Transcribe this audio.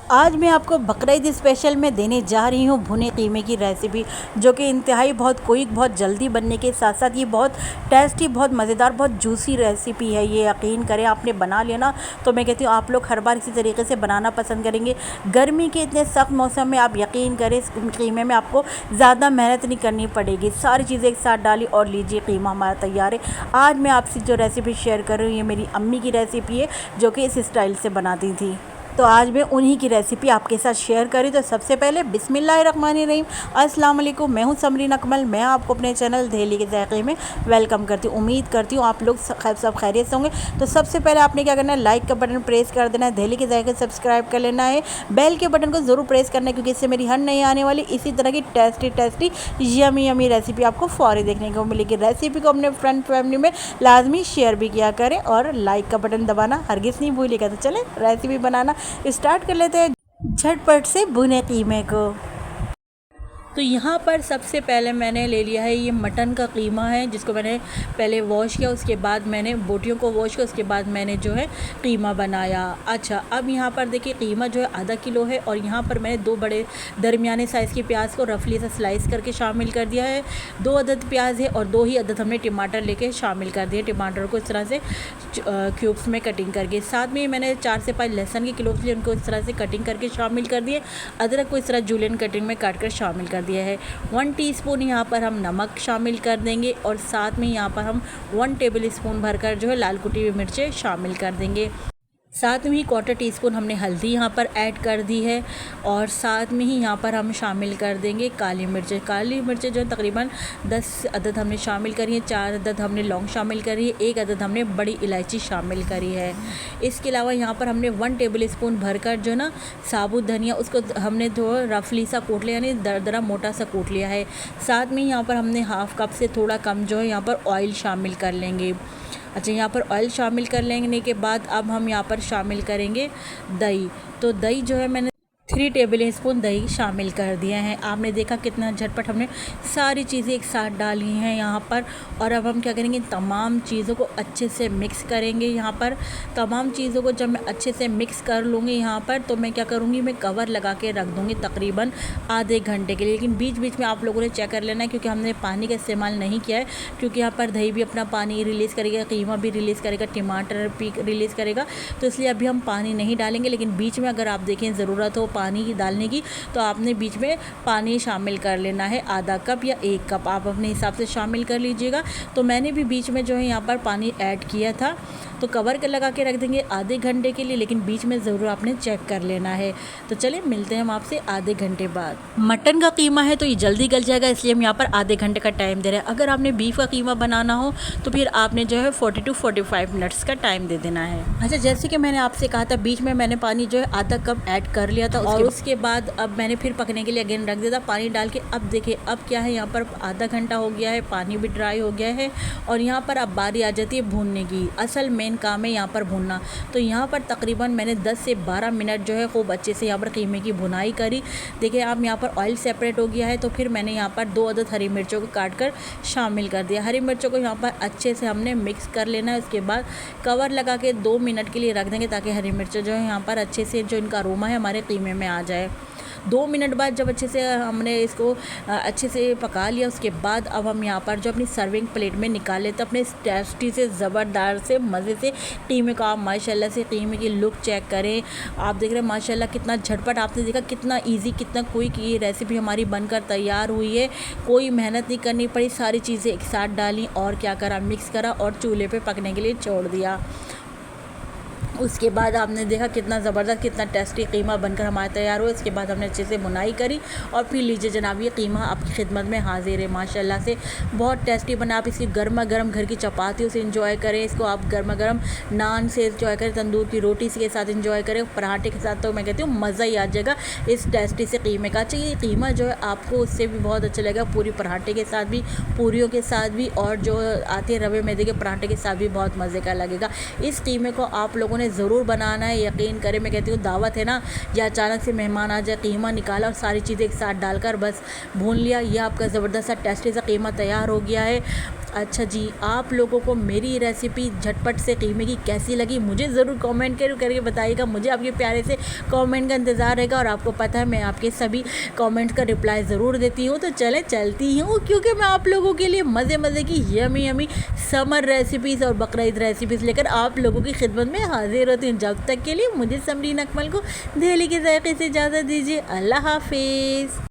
आज मैं आपको बकरीद स्पेशल में देने जा रही हूँ भुने कीमे की रेसिपी, जो कि इंतहाई बहुत क्विक, बहुत जल्दी बनने के साथ साथ ये बहुत टेस्टी, बहुत मज़ेदार, बहुत जूसी रेसिपी है। ये यकीन करें, आपने बना लिया ना तो मैं कहती हूँ आप लोग हर बार इसी तरीके से बनाना पसंद करेंगे। गर्मी के इतने सख्त मौसम में आप यकीन करें, इस कीमे में आपको ज़्यादा मेहनत नहीं करनी पड़ेगी। सारी चीज़ें एक साथ डाली और लीजिए, कीमा हमारा तैयार है। आज मैं आपसे जो रेसिपी शेयर कर रही हूँ, ये मेरी अम्मी की रेसिपी है, जो कि इस स्टाइल से बनाती थी। तो आज मैं उन्हीं की रेसिपी आपके साथ शेयर करी। तो सबसे पहले बिस्मिल्लाहिर्रहमानिर्रहीम, अस्सलाम वालेकुम। मैं हूं समरीन अकमल। मैं आपको अपने चैनल दहली के ज़ायक़े में वेलकम करती हूं। उम्मीद करती हूं आप लोग सब खैरियत से होंगे। तो सबसे पहले आपने क्या करना है, लाइक का बटन प्रेस कर देना है, दहली के ज़ायक़े सब्सक्राइब कर लेना है, बेल के बटन को ज़रूर प्रेस करना है, क्योंकि इससे मेरी हर नई आने वाली इसी तरह की टेस्टी यमी यमी रेसिपी आपको फ़ौरी देखने को मिलेगी। रेसिपी को अपने फ्रेंड फैमिली में लाजमी शेयर भी किया करें और लाइक का बटन दबाना हरगिज़ नहीं भूलिएगा। तो चलें रेसिपी बनाना स्टार्ट कर लेते हैं झटपट से भुने कीमे को। तो यहाँ पर सबसे पहले मैंने ले लिया है, ये मटन का कीमा है, जिसको मैंने पहले वॉश किया, उसके बाद मैंने बोटियों को वॉश किया, उसके बाद मैंने जो है कीमा बनाया। अच्छा, अब यहाँ पर देखिए कीमा जो है आधा किलो है, और यहाँ पर मैंने 2 बड़े दरमियाने साइज़ के प्याज को रफली सा स्लाइस करके शामिल कर दिया है। 2 अदद प्याज है और 2 ही अदद हमने टमाटर लेके शामिल कर दिए। टमाटर को इस तरह से क्यूब्स में कटिंग करके, साथ में मैंने 4 से 5 लहसुन के क्लोव्स लिए, उनको इस तरह से कटिंग करके शामिल कर दिए। अदरक को इस तरह जूलियन कटिंग में काट कर शामिल कर दिया है। 1 टीस्पून यहाँ पर हम नमक शामिल कर देंगे, और साथ में यहाँ पर हम 1 टेबल स्पून भरकर जो है लाल कुटी हुई मिर्चें शामिल कर देंगे। साथ में ही 1/4 टीस्पून हमने हल्दी यहाँ पर ऐड कर दी है, और साथ में ही यहाँ पर हम शामिल कर देंगे काली मिर्चें। काली मिर्चें जो है तकरीबन 10 अदद हमने शामिल करी है। 4 अदद हमने लौंग शामिल करी है, 1 अदद हमने बड़ी इलायची शामिल करी है। इसके अलावा यहाँ पर हमने 1 टेबल स्पून भरकर जो ना साबुत धनिया, उसको हमने जो रफली सा कूट लिया, यानी दरदरा मोटा सा कूट लिया है। साथ में यहाँ पर हमने हाफ़ कप से थोड़ा कम जो है यहाँ पर ऑयल शामिल कर लेंगे। अच्छा, यहाँ पर ऑयल शामिल कर लेने के बाद अब हम यहाँ पर शामिल करेंगे दही। तो दही जो है मैंने 3 टेबल स्पून दही शामिल कर दिया है। आपने देखा कितना झटपट हमने सारी चीज़ें एक साथ डाली हैं यहाँ पर। और अब हम क्या करेंगे, तमाम चीज़ों को अच्छे से मिक्स करेंगे। यहाँ पर तमाम चीज़ों को जब मैं अच्छे से मिक्स कर लूँगी यहाँ पर, तो मैं क्या करूँगी, मैं कवर लगा के रख दूँगी तकरीबन आधे घंटे के लिए। लेकिन बीच बीच में आप लोगों ने चेक कर लेना है, क्योंकि हमने पानी का इस्तेमाल नहीं किया है, क्योंकि यहाँ पर दही भी अपना पानी रिलीज़ करेगा, कीमा भी रिलीज़ करेगा, टमाटर भी रिलीज़ करेगा, तो इसलिए अभी हम पानी नहीं डालेंगे। लेकिन बीच में अगर आप देखें ज़रूरत हो पानी की डालने की, तो आपने बीच में पानी शामिल कर लेना है, आधा कप या 1 कप आप अपने हिसाब से शामिल कर लीजिएगा। तो मैंने भी बीच में जो है यहाँ पर पानी ऐड किया था। तो कवर कर लगा के रख देंगे आधे घंटे के लिए, लेकिन बीच में ज़रूर आपने चेक कर लेना है। तो चलिए मिलते हैं हम आपसे आधे घंटे बाद। मटन का कीमा है तो ये जल्दी गल जाएगा, इसलिए हम यहाँ पर आधे घंटे का टाइम दे रहे हैं। अगर आपने बीफ का कीमा बनाना हो तो फिर आपने जो है 40 to 45 मिनट्स का टाइम दे देना है। अच्छा, जैसे कि मैंने आपसे कहा था, बीच में मैंने पानी जो है आधा कप ऐड कर लिया था, और उसके बाद अब मैंने फिर पकने के लिए अगेन रख दिया था पानी डाल के। अब देखिए, अब क्या है, यहाँ पर आधा घंटा हो गया है, पानी भी ड्राई हो गया है, और यहाँ पर अब बारी आ जाती है भूनने की। असल मेन काम है यहाँ पर भूनना। तो यहाँ पर तकरीबन मैंने 10 से 12 मिनट जो है खूब अच्छे से यहाँ पर कीमे की भुनाई करी। देखिए, अब यहाँ पर ऑयल सेपरेट हो गया है, तो फिर मैंने यहाँ पर 2 अदद हरी मिर्चों को काट कर शामिल कर दिया। हरी मिर्चों को यहाँ पर अच्छे से हमने मिक्स कर लेना है। उसके बाद कवर लगा के 2 मिनट के लिए रख देंगे, ताकि हरी मिर्चें जो है यहाँ पर अच्छे से जो इनका अरोमा है हमारे कीमे में आ जाए। 2 मिनट बाद जब अच्छे से हमने इसको अच्छे से पका लिया, उसके बाद अब हम यहाँ पर जो अपनी सर्विंग प्लेट में निकाल लेते हैं अपने टेस्टी से ज़बरदस्त से मज़े से कीमे का। आप माशाल्लाह से कीमे की लुक चेक करें, आप देख रहे हैं माशाल्लाह कितना झटपट, आपने देखा कितना इजी, कितना क्विक ये रेसिपी हमारी बनकर तैयार हुई है। कोई मेहनत नहीं करनी पड़ी, सारी चीज़ें एक साथ डाली और क्या करा, मिक्स करा और चूल्हे पर पकने के लिए छोड़ दिया। उसके बाद आपने देखा कितना ज़बरदस्त, कितना टेस्टी कीमा बनकर हमारा तैयार हुआ। इसके बाद हमने अच्छे से बुनाई करी, और फिर लीजिए जनाब, ये कीमा आपकी खिदमत में हाजिर है। माशाल्लाह से बहुत टेस्टी बना। आप इसकी गर्मा गर्म घर की चपातियों से इंजॉय करें, इसको आप गर्मा गर्म नान से इंजॉय करें, तंदूर की रोटी के साथ इंजॉय करें, पराठे के साथ, तो मैं कहती हूँ मज़ा ही आ जाएगा इस टेस्टी से कीमे का। चाहिए ये कीमा जो है आपको उससे भी बहुत अच्छा लगेगा, पूरी पराठे के साथ भी, पूरियों के साथ भी, और जो आते हैं रवे मैदे के पराठे के साथ भी बहुत मज़े का लगेगा। इस कीमे को आप लोगों ने ज़रूर बनाना है। यकीन करें, मैं कहती हूँ दावत है ना, या अचानक से मेहमान आ जाए, कीमा निकाला और सारी चीज़ें एक साथ डालकर बस भून लिया, यह आपका ज़बरदस्त सा टेस्टी सा कीमा तैयार हो गया है। अच्छा जी, आप लोगों को मेरी रेसिपी झटपट से कीमे की कैसी लगी मुझे ज़रूर कमेंट करके बताइएगा। मुझे आपके प्यारे से कमेंट का इंतज़ार रहेगा और आपको पता है मैं आपके सभी कमेंट्स का रिप्लाई ज़रूर देती हूँ। तो चले चलती हूँ, क्योंकि मैं आप लोगों के लिए मज़े मज़े की यमी यमी समर रेसिपीज़ और बकरा ईद रेसिपीज़ लेकर आप लोगों की खिदमत में हाजिर होती हूँ। जब तक के लिए मुझे समरीन अकमल को दिल्ली के ज़ायक़े से इजाज़त दीजिए। अल्लाह हाफिज़।